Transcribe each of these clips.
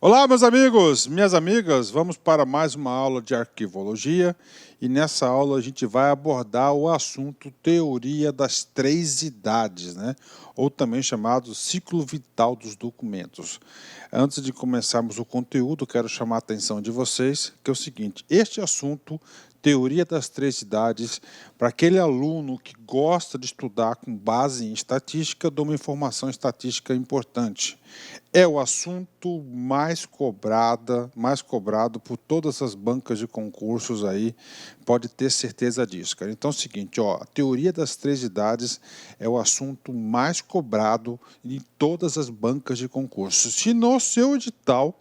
Olá, meus amigos, minhas amigas, vamos para mais uma aula de arquivologia e nessa aula a gente vai abordar o assunto teoria das três idades, né? Ou também chamado ciclo vital dos documentos. Antes de começarmos o conteúdo, quero chamar a atenção de vocês que é o seguinte: este assunto, teoria das três idades, para aquele aluno que gosta de estudar com base em estatística, dou uma informação estatística importante. É o assunto mais cobrado por todas as bancas de concursos aí, pode ter certeza disso, cara. Então é o seguinte, ó, a teoria das três idades é o assunto mais cobrado em todas as bancas de concursos. Se no seu edital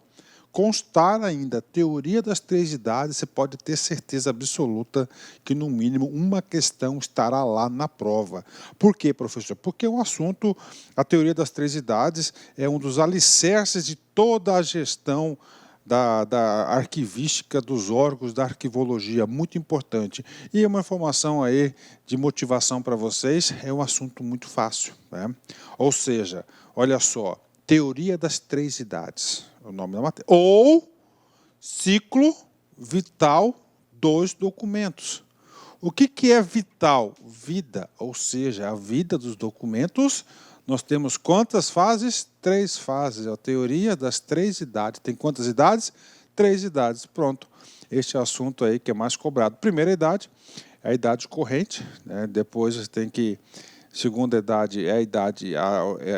constar ainda a teoria das três idades, você pode ter certeza absoluta que, no mínimo, uma questão estará lá na prova. Por quê, professor? Porque o assunto, a teoria das três idades, é um dos alicerces de toda a gestão da arquivística dos órgãos da arquivologia, muito importante. E uma informação aí de motivação para vocês, é um assunto muito fácil, né? Ou seja, olha só, teoria das três idades, é o nome da matéria, ou ciclo vital dos documentos. O que é vital? Vida, ou seja, a vida dos documentos. Nós temos quantas fases? 3 fases. A teoria das três idades. Tem quantas idades? 3 idades. Pronto. Este é o assunto aí que é mais cobrado. Primeira idade é a idade corrente, né? Depois você tem que... Segunda idade é a idade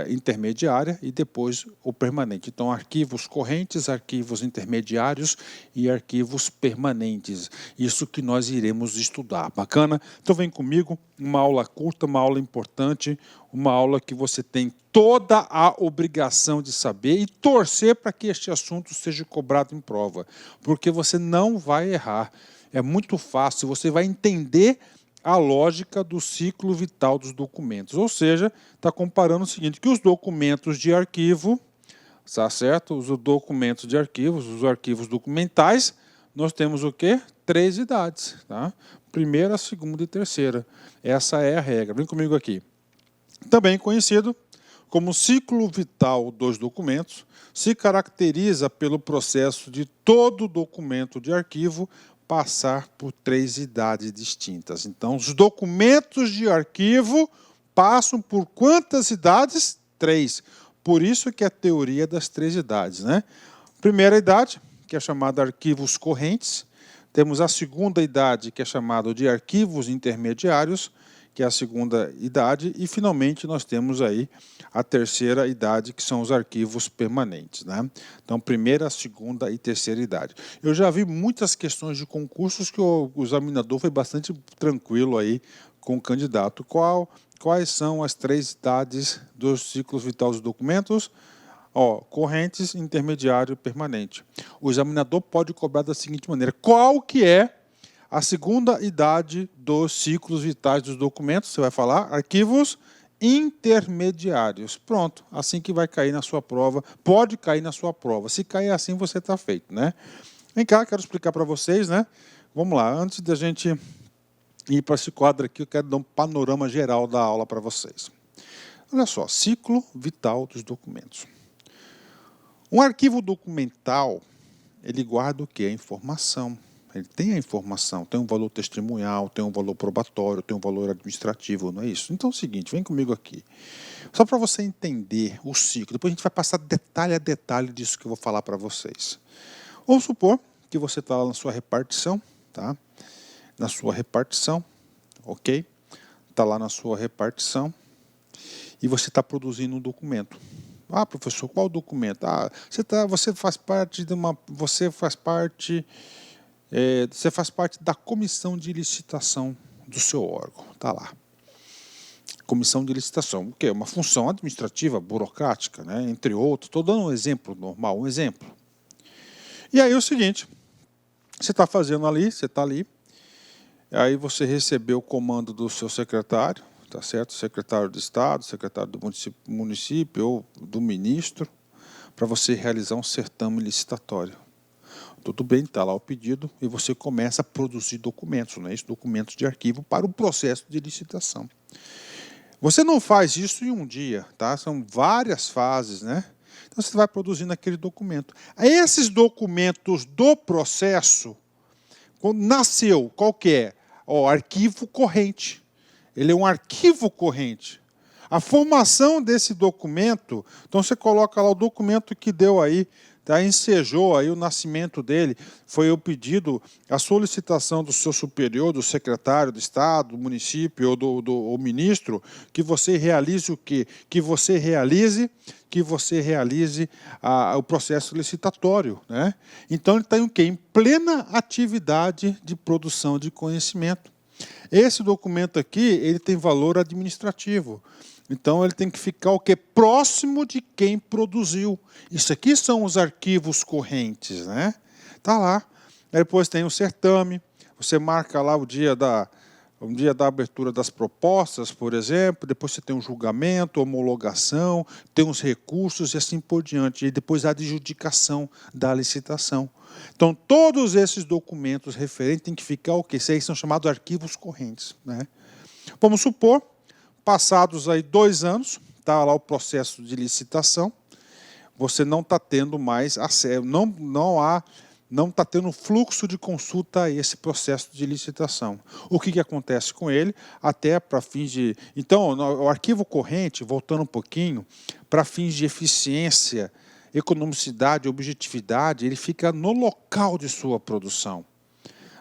intermediária e depois o permanente. Então, arquivos correntes, arquivos intermediários e arquivos permanentes. Isso que nós iremos estudar. Bacana? Então, vem comigo, uma aula curta, uma aula importante, uma aula que você tem toda a obrigação de saber e torcer para que este assunto seja cobrado em prova, porque você não vai errar. É muito fácil, você vai entender a lógica do ciclo vital dos documentos. Ou seja, está comparando o seguinte, que os documentos de arquivo, tá certo? Os documentos de arquivos, os arquivos documentais, nós temos o quê? 3 idades, tá? Primeira, segunda e terceira. Essa é a regra. Vem comigo aqui. Também conhecido como ciclo vital dos documentos, se caracteriza pelo processo de todo documento de arquivo passar por 3 idades distintas. Então, os documentos de arquivo passam por quantas idades? 3. Por isso que é a teoria das 3 idades, né? Primeira idade, que é chamada arquivos correntes. Temos a segunda idade, que é chamada de arquivos intermediários, que é a segunda idade, e finalmente nós temos aí a terceira idade, que são os arquivos permanentes, né? Então, primeira, segunda e terceira idade. Eu já vi muitas questões de concursos que o examinador foi bastante tranquilo aí com o candidato. Quais são as 3 idades dos ciclos vitais dos documentos? Ó, correntes, intermediário e permanente. O examinador pode cobrar da seguinte maneira: qual que é a segunda idade dos ciclos vitais dos documentos? Você vai falar arquivos intermediários. Pronto, assim que vai cair na sua prova, pode cair na sua prova. Se cair assim, você está feito, né? Vem cá, quero explicar para vocês, né? Vamos lá, antes da gente ir para esse quadro aqui, eu quero dar um panorama geral da aula para vocês. Olha só, ciclo vital dos documentos. Um arquivo documental, ele guarda o que? A informação. Ele tem a informação, tem um valor testemunhal, tem um valor probatório, tem um valor administrativo, não é isso? Então é o seguinte, vem comigo aqui. Só para você entender o ciclo, depois a gente vai passar detalhe a detalhe disso que eu vou falar para vocês. Vamos supor que você está lá na sua repartição, tá? Na sua repartição, ok? Está lá na sua repartição e você está produzindo um documento. Ah, professor, qual documento? Ah, você faz parte da comissão de licitação do seu órgão. Está lá. Comissão de licitação. O quê? Uma função administrativa, burocrática, né? Entre outros. Estou dando um exemplo normal, um exemplo. E aí é o seguinte, você está fazendo ali, você está ali, aí você recebeu o comando do seu secretário, tá certo? Secretário de Estado, secretário do município ou do ministro, para você realizar um certame licitatório. Tudo bem, está lá o pedido e você começa a produzir documentos, né? Documentos de arquivo para o processo de licitação. Você não faz isso em um dia, tá? São várias fases, né? Então, você vai produzindo aquele documento. Esses documentos do processo, quando nasceu, qual que é? Arquivo corrente. Ele é um arquivo corrente. A formação desse documento, então você coloca lá o documento que deu aí, tá, ensejou aí o nascimento dele, foi o pedido, a solicitação do seu superior, do secretário de Estado, do município ou do ministro, que você realize o quê? Que você realize o processo licitatório, né? Então ele está em quê? Em plena atividade de produção de conhecimento. Esse documento aqui, ele tem valor administrativo. Então, ele tem que ficar o quê? Próximo de quem produziu. Isso aqui são os arquivos correntes, né? Está lá. Aí depois tem o certame. Você marca lá o dia da abertura das propostas, por exemplo. Depois você tem um julgamento, homologação, tem os recursos e assim por diante. E depois a adjudicação da licitação. Então, todos esses documentos referentes têm que ficar o quê? Esses são chamados arquivos correntes, né? Vamos supor, passados aí 2 anos, está lá o processo de licitação, você não está tendo mais acesso, não está tendo fluxo de consulta a esse processo de licitação. O que acontece com ele? Até para fins de... Então, o arquivo corrente, voltando um pouquinho, para fins de eficiência, economicidade, objetividade, ele fica no local de sua produção.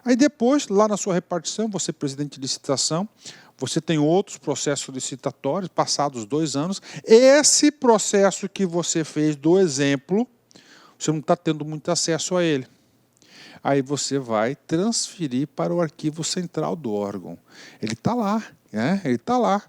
Aí depois, lá na sua repartição, você é presidente de licitação, você tem outros processos licitatórios, passados 2 anos. Esse processo que você fez do exemplo, você não está tendo muito acesso a ele. Aí você vai transferir para o arquivo central do órgão. Ele está lá, né? Ele está lá.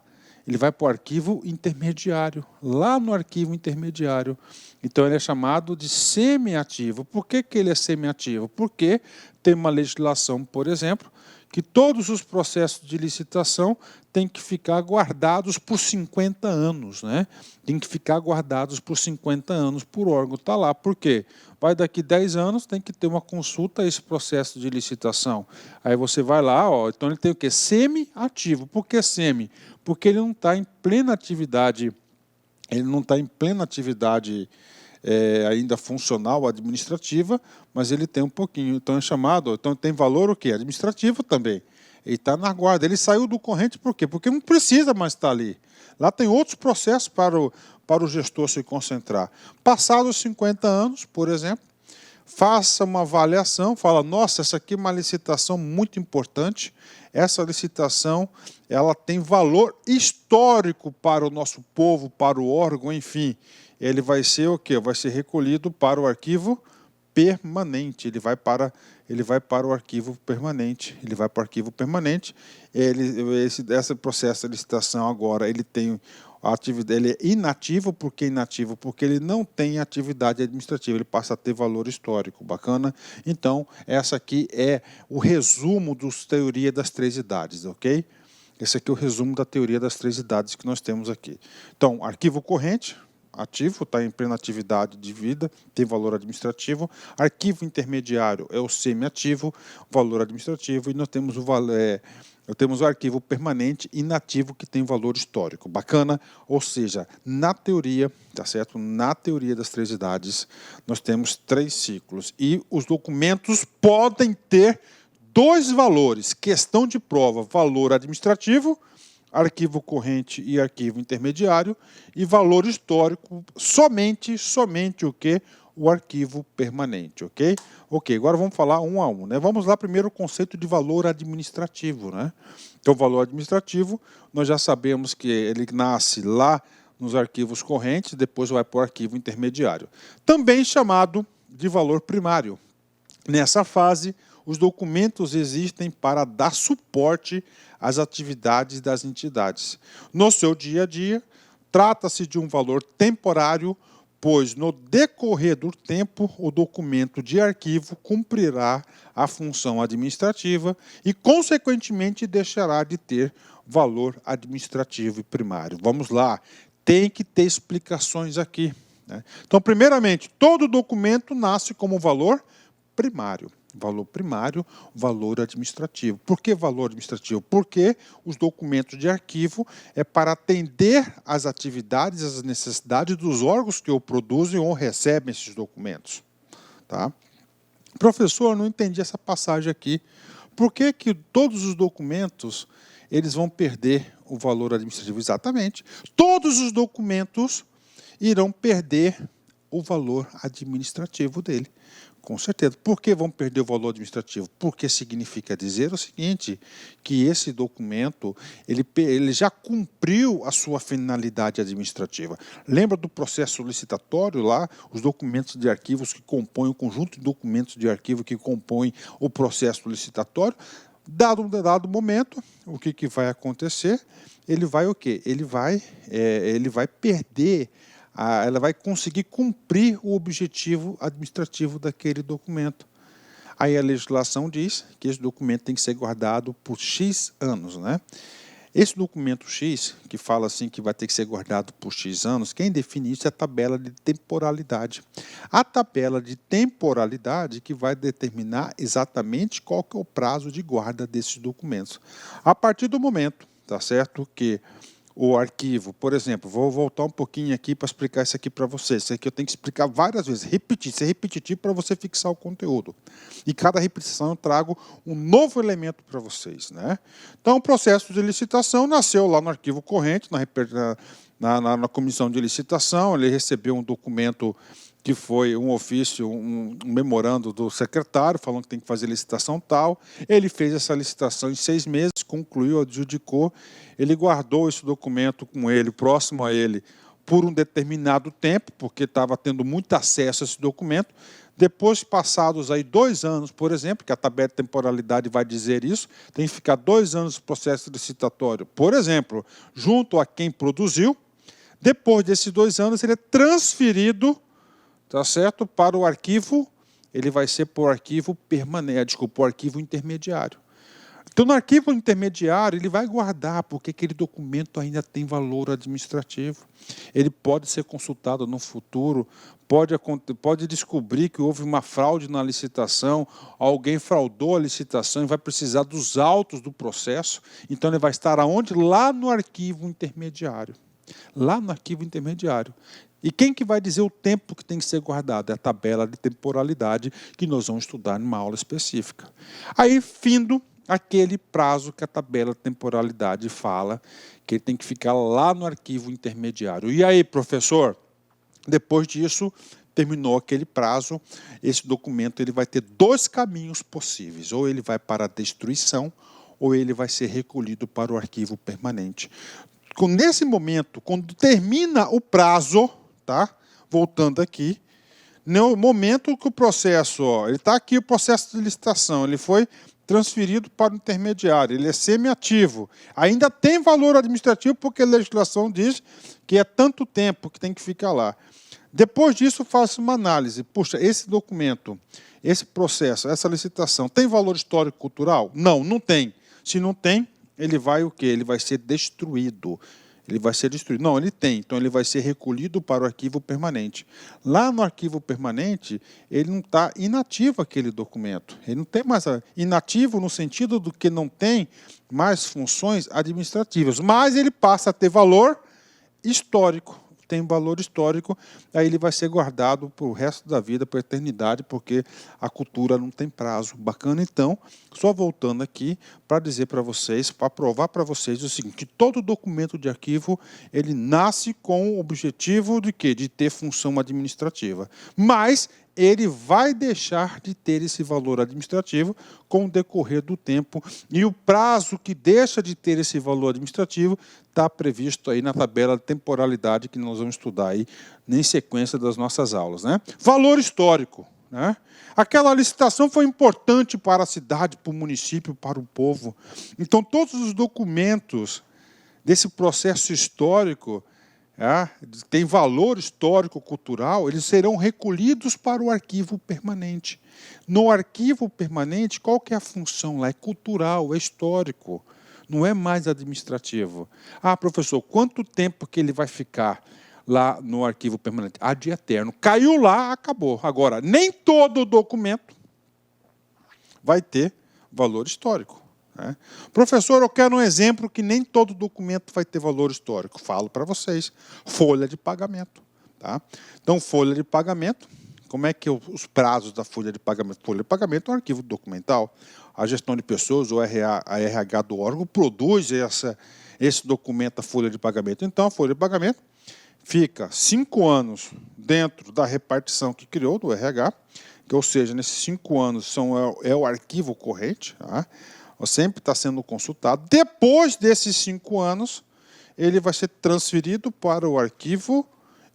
Ele vai para o arquivo intermediário, lá no arquivo intermediário. Então, ele é chamado de semiativo. Por que ele é semiativo? Porque tem uma legislação, por exemplo, que todos os processos de licitação têm que ficar guardados por 50 anos, né? Tem que ficar guardados por 50 anos por órgão. Está lá. Por quê? Vai daqui 10 anos, tem que ter uma consulta a esse processo de licitação. Aí você vai lá, então ele tem o quê? Semi-ativo. Por que semi? Porque ele não está em plena atividade, ainda funcional, administrativa, mas ele tem um pouquinho. Então é chamado, então tem valor o quê? Administrativo também. Ele está na guarda. Ele saiu do corrente por quê? Porque não precisa mais estar ali. Lá tem outros processos para o gestor se concentrar. Passados 50 anos, por exemplo, faça uma avaliação, fala, nossa, essa aqui é uma licitação muito importante, essa licitação ela tem valor histórico para o nosso povo, para o órgão, enfim. Ele vai ser o quê? Vai ser recolhido para o arquivo permanente. Ele vai para o arquivo permanente. Ele vai para o arquivo permanente. Esse processo de licitação agora, ele tem a atividade, ele é inativo. Por que inativo? Porque ele não tem atividade administrativa, ele passa a ter valor histórico. Bacana? Então, essa aqui é o resumo da teoria das 3 idades, ok? Esse aqui é o resumo da teoria das 3 idades que nós temos aqui. Então, arquivo corrente, ativo, está em plena atividade de vida, tem valor administrativo. Arquivo intermediário é o semiativo, valor administrativo. E nós temos o arquivo permanente inativo, que tem valor histórico. Bacana? Ou seja, na teoria, tá certo? Na teoria das 3 idades, nós temos 3 ciclos. E os documentos podem ter 2 valores. Questão de prova, valor administrativo, arquivo corrente e arquivo intermediário, e valor histórico, somente o quê? O arquivo permanente, ok? Ok, agora vamos falar um a um, né? Vamos lá primeiro o conceito de valor administrativo, né? Então, o valor administrativo, nós já sabemos que ele nasce lá nos arquivos correntes, depois vai para o arquivo intermediário. Também chamado de valor primário. Nessa fase, os documentos existem para dar suporte às atividades das entidades. No seu dia a dia, trata-se de um valor temporário, pois no decorrer do tempo, o documento de arquivo cumprirá a função administrativa e, consequentemente, deixará de ter valor administrativo e primário. Vamos lá, tem que ter explicações aqui, né? Então, primeiramente, todo documento nasce como valor primário. Valor primário, valor administrativo. Por que valor administrativo? Porque os documentos de arquivo é para atender às atividades, às necessidades dos órgãos que o produzem ou recebem esses documentos. Tá? Professor, não entendi essa passagem aqui. Por que que todos os documentos eles vão perder o valor administrativo? Exatamente. Todos os documentos irão perder o valor administrativo dele. Com certeza. Por que vão perder o valor administrativo? Porque significa dizer o seguinte, que esse documento ele já cumpriu a sua finalidade administrativa. Lembra do processo licitatório lá? Os documentos de arquivos que compõem, o conjunto de documentos de arquivo que compõem o processo licitatório. Dado um dado momento, o que vai acontecer? Ele vai o quê? Ele vai perder, ela vai conseguir cumprir o objetivo administrativo daquele documento. Aí a legislação diz que esse documento tem que ser guardado por X anos, né? Esse documento X, que fala assim que vai ter que ser guardado por X anos, quem define isso é a tabela de temporalidade. A tabela de temporalidade que vai determinar exatamente qual que é o prazo de guarda desses documentos. A partir do momento, tá certo, que o arquivo, por exemplo, vou voltar um pouquinho aqui para explicar isso aqui para vocês. Isso aqui eu tenho que explicar várias vezes, ser repetitivo para você fixar o conteúdo. E cada repetição eu trago um novo elemento para vocês, né? Então, o processo de licitação nasceu lá no arquivo corrente, na comissão de licitação, ele recebeu um documento que foi um ofício, um memorando do secretário, falando que tem que fazer licitação tal. Ele fez essa licitação em 6 meses, concluiu, adjudicou. Ele guardou esse documento com ele, próximo a ele, por um determinado tempo, porque estava tendo muito acesso a esse documento. Depois, passados aí 2 anos, por exemplo, que a tabela de temporalidade vai dizer isso, tem que ficar 2 anos no processo licitatório, por exemplo, junto a quem produziu. Depois desses 2 anos, ele é transferido, tá certo, para o arquivo, ele vai ser por arquivo permanente, desculpa, por arquivo intermediário. Então, no arquivo intermediário, ele vai guardar, porque aquele documento ainda tem valor administrativo. Ele pode ser consultado no futuro, pode descobrir que houve uma fraude na licitação, alguém fraudou a licitação e vai precisar dos autos do processo. Então, ele vai estar aonde? Lá no arquivo intermediário. Lá no arquivo intermediário. E quem que vai dizer o tempo que tem que ser guardado? É a tabela de temporalidade que nós vamos estudar numa aula específica. Aí, findo aquele prazo que a tabela de temporalidade fala, que ele tem que ficar lá no arquivo intermediário. E aí, professor, depois disso, terminou aquele prazo, esse documento ele vai ter 2 caminhos possíveis. Ou ele vai para a destruição, ou ele vai ser recolhido para o arquivo permanente. Nesse momento, quando termina o prazo, tá? Voltando aqui, no momento que o processo, ele está aqui o processo de licitação, ele foi transferido para o intermediário, ele é semiativo, ainda tem valor administrativo porque a legislação diz que é tanto tempo que tem que ficar lá. Depois disso, faço uma análise. Puxa, esse documento, esse processo, essa licitação, tem valor histórico-cultural? Não, não tem. Se não tem, ele vai o quê? Ele vai ser destruído. Ele vai ser destruído. Não, ele tem. Então, ele vai ser recolhido para o arquivo permanente. Lá no arquivo permanente, ele não está inativo aquele documento. Ele não tem mais inativo no sentido do que não tem mais funções administrativas. Mas ele passa a ter valor histórico. Tem valor histórico, aí ele vai ser guardado para o resto da vida, para a eternidade, porque a cultura não tem prazo. Bacana, então, só voltando aqui para dizer para vocês, para provar para vocês o seguinte, que todo documento de arquivo, ele nasce com o objetivo de quê? De ter função administrativa. Mas ele vai deixar de ter esse valor administrativo com o decorrer do tempo. E o prazo que deixa de ter esse valor administrativo está previsto aí na tabela de temporalidade que nós vamos estudar aí em sequência das nossas aulas, né? Valor histórico, né? Aquela licitação foi importante para a cidade, para o município, para o povo. Então, todos os documentos desse processo histórico tem valor histórico-cultural, eles serão recolhidos para o arquivo permanente. No arquivo permanente, qual que é a função lá? É cultural, é histórico, não é mais administrativo. Ah, professor, quanto tempo que ele vai ficar lá no arquivo permanente? De eterno. Caiu lá, acabou. Agora, nem todo documento vai ter valor histórico, né? Professor, eu quero um exemplo que nem todo documento vai ter valor histórico. Falo para vocês, folha de pagamento. Tá? Então, folha de pagamento, como é que os prazos da folha de pagamento? Folha de pagamento é um arquivo documental. A gestão de pessoas, ou a RH do órgão, produz esse documento, a folha de pagamento. Então, a folha de pagamento fica 5 anos dentro da repartição que criou do RH, que, ou seja, nesses 5 anos é o arquivo corrente, tá? Sempre está sendo consultado. Depois desses 5 anos, ele vai ser transferido para o arquivo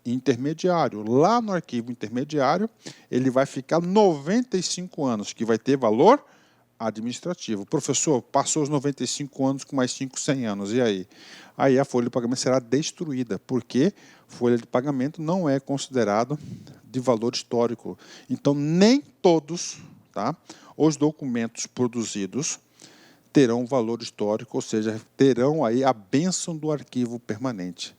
intermediário. Lá no arquivo intermediário, ele vai ficar 95 anos, que vai ter valor administrativo. Professor, passou os 95 anos com mais 5, 100 anos, e aí? Aí a folha de pagamento será destruída, porque folha de pagamento não é considerado de valor histórico. Então, nem todos, tá, os documentos produzidos terão valor histórico, ou seja, terão aí a bênção do arquivo permanente.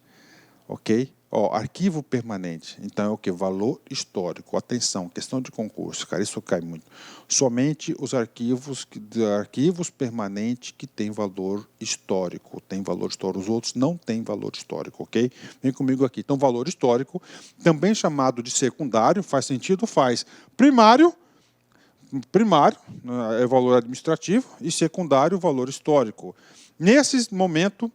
Ok? Arquivo permanente. Então, é o que? Valor histórico. Atenção, questão de concurso, cara, isso cai muito. Somente os arquivos permanentes que têm valor histórico. Tem valor histórico. Os outros não têm valor histórico, ok? Vem comigo aqui. Então, valor histórico, também chamado de secundário, faz sentido? Faz. Primário é valor administrativo e secundário, valor histórico. Nesse momento,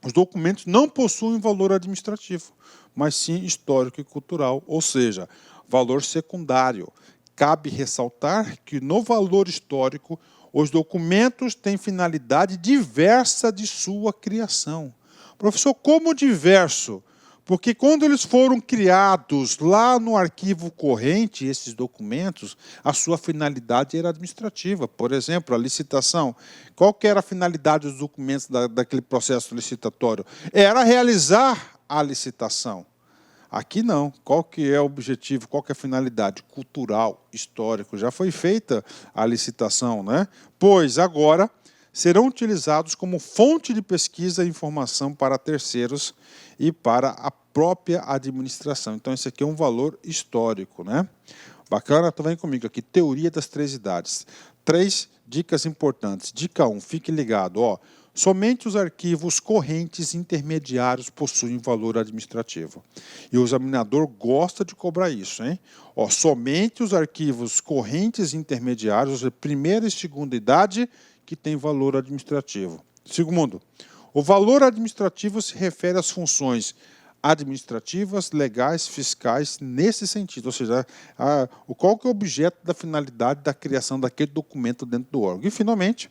os documentos não possuem valor administrativo, mas sim histórico e cultural, ou seja, valor secundário. Cabe ressaltar que no valor histórico, os documentos têm finalidade diversa de sua criação. Professor, como diverso? Porque quando eles foram criados lá no arquivo corrente, esses documentos, a sua finalidade era administrativa. Por exemplo, a licitação. Qual que era a finalidade dos documentos daquele processo licitatório? Era realizar a licitação. Aqui não. Qual que é o objetivo? Qual que é a finalidade? Cultural, histórico. Já foi feita a licitação, né? Pois agora serão utilizados como fonte de pesquisa e informação para terceiros e para a própria administração. Então, esse aqui é um valor histórico, né? Bacana? Então, vem comigo aqui. Teoria das 3 idades. 3 dicas importantes. Dica 1, fique ligado. Somente os arquivos correntes intermediários possuem valor administrativo. E o examinador gosta de cobrar isso, hein? Somente os arquivos correntes intermediários, ou seja, primeira e segunda idade, que tem valor administrativo. Segundo, o valor administrativo se refere às funções administrativas, legais, fiscais, nesse sentido, ou seja, qual que é o objeto da finalidade da criação daquele documento dentro do órgão. E, finalmente,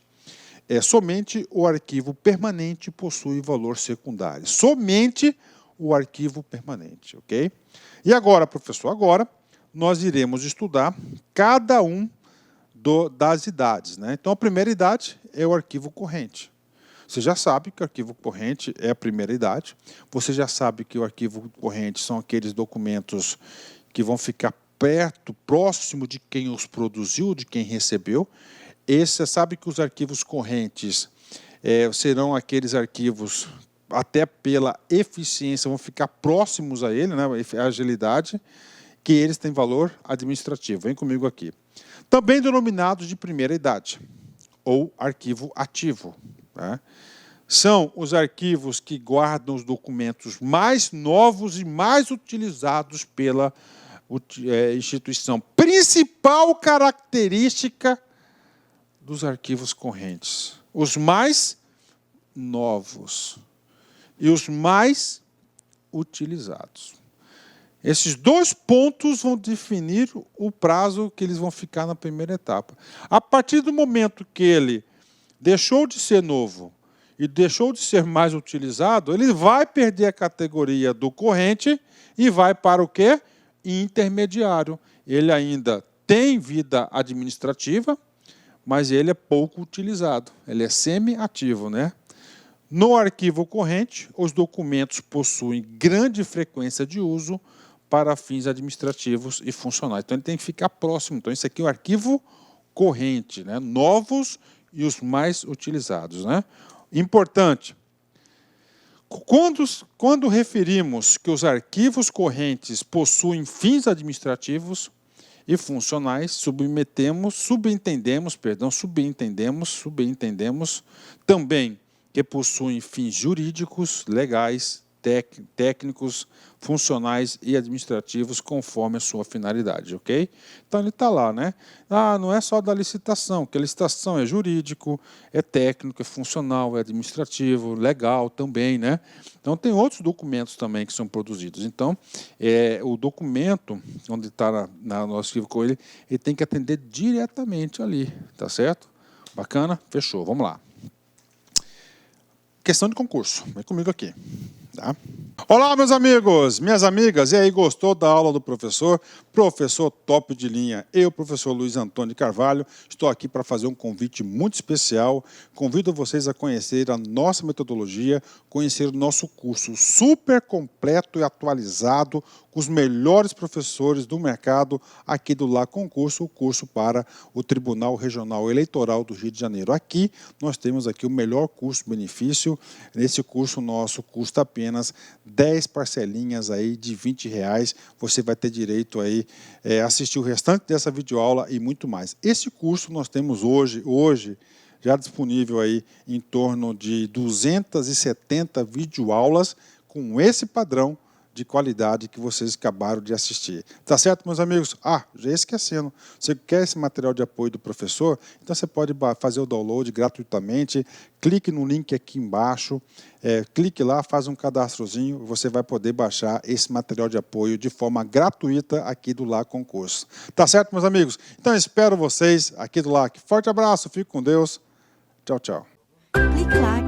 somente o arquivo permanente possui valor secundário. Somente o arquivo permanente, ok? E agora, professor, agora nós iremos estudar cada um das idades, né? Então, a primeira idade é o arquivo corrente. Você já sabe que o arquivo corrente é a primeira idade. Você já sabe que o arquivo corrente são aqueles documentos que vão ficar próximo de quem os produziu, de quem recebeu. Você sabe que os arquivos correntes serão aqueles arquivos, até pela eficiência, vão ficar próximos a ele, né? A agilidade, que eles têm valor administrativo. Vem comigo aqui. Também denominados de primeira idade, ou arquivo ativo, né? São os arquivos que guardam os documentos mais novos e mais utilizados pela instituição. Principal característica dos arquivos correntes: os mais novos e os mais utilizados. Esses 2 pontos vão definir o prazo que eles vão ficar na primeira etapa. A partir do momento que ele deixou de ser novo e deixou de ser mais utilizado, ele vai perder a categoria do corrente e vai para o quê? Intermediário. Ele ainda tem vida administrativa, mas ele é pouco utilizado. Ele é semi-ativo, né? No arquivo corrente, os documentos possuem grande frequência de uso para fins administrativos e funcionais. Então, ele tem que ficar próximo. Então, isso aqui é o arquivo corrente, né? Novos e os mais utilizados, né? Importante. Quando referimos que os arquivos correntes possuem fins administrativos e funcionais, subentendemos também que possuem fins jurídicos, legais, técnicos, funcionais e administrativos conforme a sua finalidade, ok? Então ele está lá, né? Não é só da licitação, que a licitação é jurídico, é técnico, é funcional, é administrativo, legal também, né? Então tem outros documentos também que são produzidos. Então, o documento, onde está na nosso arquivo com ele tem que atender diretamente ali, tá certo? Bacana? Fechou, vamos lá. Questão de concurso, vem comigo aqui. Tá? Olá, meus amigos, minhas amigas, e aí, gostou da aula do professor? Professor top de linha, eu, professor Luiz Antônio Carvalho, estou aqui para fazer um convite muito especial. Convido vocês a conhecer a nossa metodologia, conhecer o nosso curso super completo e atualizado, com os melhores professores do mercado aqui do Lá Concurso, o curso para o Tribunal Regional Eleitoral do Rio de Janeiro. Aqui nós temos aqui o melhor custo-benefício. Nesse curso nosso custa apenas 10 parcelinhas aí de R$20. Você vai ter direito aí a assistir o restante dessa videoaula e muito mais. Esse curso nós temos hoje já disponível aí em torno de 270 videoaulas com esse padrão de qualidade que vocês acabaram de assistir. Tá certo, meus amigos? Já esquecendo, você quer esse material de apoio do professor? Então você pode fazer o download gratuitamente, clique no link aqui embaixo, clique lá, faz um cadastrozinho, você vai poder baixar esse material de apoio de forma gratuita aqui do Lá Concurso. Tá certo, meus amigos? Então espero vocês aqui do Lá. Forte abraço, fique com Deus. Tchau, tchau. Clique lá.